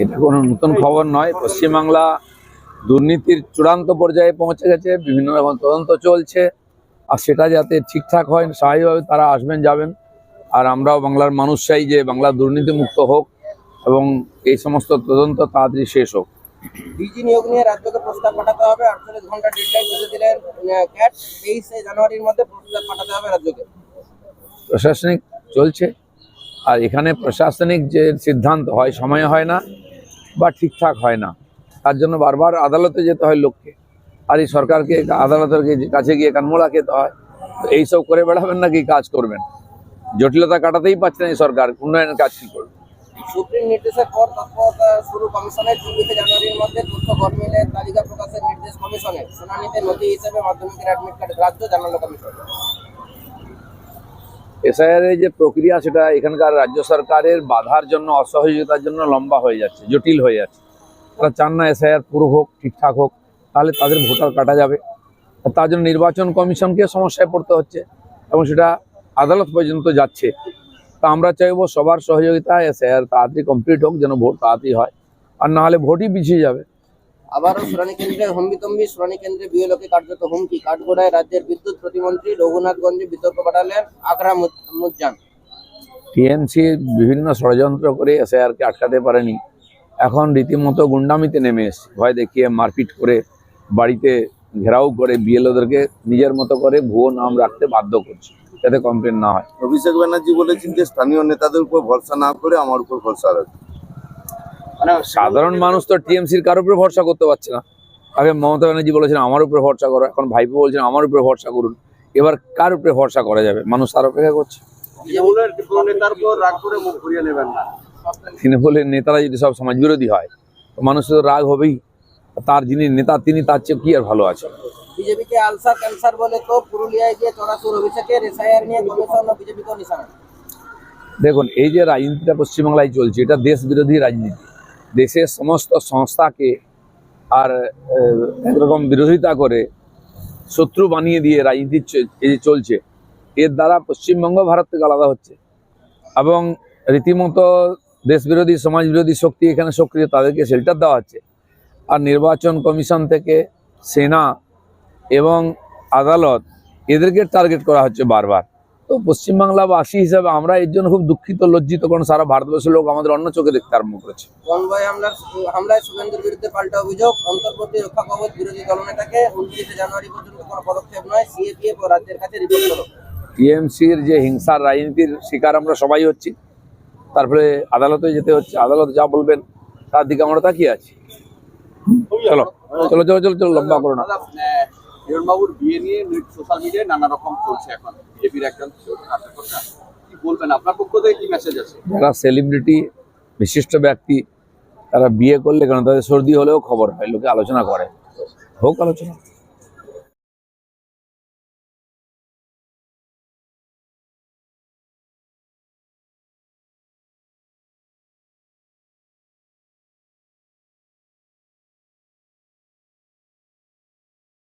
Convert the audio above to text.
এটা কোনো নতুন খবর নয়। পশ্চিমবাংলা দুর্নীতির চূড়ান্ত পর্যায়ে পৌঁছে গেছে, বিভিন্ন রকম তদন্ত চলছে, আর সেটা যাতে ঠিকঠাক হয় স্বাভাবিকভাবে তারা আসবেন যাবেন। আর আমরাও বাংলার মানুষ চাই যে বাংলা দুর্নীতিমুক্ত হোক এবং এই সমস্ত তদন্ত তাড়াতাড়ি শেষ হোক। ডিজি নিয়োগ নিয়ে রাজ্যকে প্রস্তাব পাঠাতে হবে, 48 ঘন্টা ডেডলাইন বেঁধে দিলেন ক্যাট। 23 জানুয়ারির মধ্যে প্রস্তাব পাঠাতে হবে রাজ্যকে। প্রশাসনিক চলছে, আর এখানে প্রশাসনিক যে সিদ্ধান্ত হয় সময়ে হয় না বা ঠিকঠাক হয় না, তার জন্য বারবার আদালতে যেতে হয় লোককে, আর এই সরকারকে আদালতের কাছে গিয়ে কানমোড়া খেতে হয়। তো এইসব করে বেড়াবেন নাকি কাজ করবেন? জটিলতা কাটাতেই পারছে না এই সরকার, উন্নয়নের কাজ কি করবে? সুপ্রিম নির্দেশের পর তৎপরতা শুরু কমিশনের। 24 জানুয়ারির মধ্যে তথ্য গরমিলের তালিকা প্রকাশের নির্দেশ কমিশনের। শুনানিতে নথি হিসেবে মাধ্যমিকের অ্যাডমিট কার্ড গ্রাহ্য, জানালো কমিশন। এসআইআর এর যে প্রক্রিয়া, সেটা এখানকার রাজ্য সরকারের বাধার জন্য, অসহযোগিতার জন্য লম্বা হয়ে যাচ্ছে, জটিল হয়ে যাচ্ছে। তারা চান না এসআইআর পুরো হোক, ঠিকঠাক হোক, তাহলে তাদের ভোটার কাটা যাবে। তার জন্য নির্বাচন কমিশনকে সমস্যায় পড়তে হচ্ছে এবং সেটা আদালত পর্যন্ত যাচ্ছে। তা আমরা চাইবো সবার সহযোগিতায় এসআইআর তাড়াতাড়ি কমপ্লিট হোক, যেন ভোট তাড়াতাড়ি হয়, আর না হলে ভোটই পিছিয়ে যাবে। আবারও শুনানি কেন্দ্রে হম্বিতম্বি। শুনানি কেন্দ্রে বিএলওকে কার্যত হুমকি। কাঠগোড়ায় রাজ্যের বিদ্যুৎ প্রতিমন্ত্রী। রঘুনাথগঞ্জে বিতর্ক পাঠালেন আকরা মুজ্জান। টিএমসি বিভিন্ন ষড়যন্ত্র করে এসআইআরকে আটকাতে পারেনি, এখন রীতিমতো গুন্ডামিতে নেমে এসছে। ভয় দেখিয়ে, মারপিট করে, বাড়িতে ঘেরাও করে বিএলওদেরকে নিজের মতো করে ভুয়ো নাম রাখতে বাধ্য করছে, যাতে কমপ্লেন না হয়। অভিষেক ব্যানার্জি বলেছেন যে স্থানীয় নেতাদের উপর ভরসা না করে আমার উপর ভরসা রাখবে। মানে সাধারণ মানুষ তো টিএমসির কারোর উপরে ভরসা করতে পারছে না। আগে মমতা ব্যানার্জি বলেছেন আমার উপরে ভরসা করো, এখন ভাইপো বলছেন আমার উপরে ভরসা করুন। এবার কার উপরে ভরসা করা যাবে? মানুষ তার অপেক্ষা করছে। তৃণমূলের নেতারা যদি সব সমাজ বিরোধী হয়, তো মানুষের তো রাগ হবেই। তার যিনি নেতা তিনি তার চেয়ে কি আর ভালো আছে? বিজেপিকে আলসার ক্যান্সার বলে তো পুরুলিয়ায় গিয়ে চড়াচুর। অভিষেকের এসআইআর নিয়ে কমিশন ও বিজেপিকে নিশানা। দেখুন, এই যে রাজনীতিটা পশ্চিমবাংলায় চলছে, এটা দেশ বিরোধী রাজনীতি। দেশের সমস্ত সংস্থাকে আর একরকম বিরোধিতা করে শত্রু বানিয়ে দিয়ে রাজনীতি এই যে চলছে, এর দ্বারা পশ্চিমবঙ্গ ভারত থেকে আলাদা হচ্ছে এবং রীতিমতো দেশ বিরোধী, সমাজ বিরোধী শক্তি এখানে সক্রিয়, তাদেরকে শেল্টার দেওয়া হচ্ছে। আর নির্বাচন কমিশন থেকে সেনা এবং আদালত এদেরকে টার্গেট করা হচ্ছে বারবার। তো পশ্চিমবাংলাবাসী হিসাবে আমরা এর জন্য খুব দুঃখিত, লজ্জিত, কারণ সারা ভারতবর্ষের লোক আমাদের অন্য চোখে দেখতে আরম্ভ করেছে। কনভয় হামলায় শুভেন্দুর বিরুদ্ধে পাল্টা অভিযোগ। অন্তর্বর্তী রক্ষা কবচ বিরোধী দলনেতাকে। 29 জানুয়ারি পর্যন্ত কোনো পদক্ষেপ নয়, সিএপিএফ ও রাজ্যের কাছে রিপোর্ট করো। টিএমসির যে হিংসার রাজনীতির শিকার আমরা সবাই হচ্ছি, তারপরে আদালতে যেতে হচ্ছে। আদালত যা বলবেন তার দিকে আমরা তাকিয়ে আছি। চলো চলো চলো চলো চলো, লম্বা করো না। হিরণবাবুর বিয়ে নিয়ে সোশ্যাল মিডিয়ায় নানা রকম চলছে, এখন বিজেপির একজন কি বলবেন, আপনার পক্ষ থেকে কি মেসেজ আছে? যারা সেলিব্রিটি, বিশিষ্ট ব্যক্তি, তারা বিয়ে করলে কেন তাদের সর্দি হলেও খবর হয়, লোকে আলোচনা করে, হোক আলোচনা।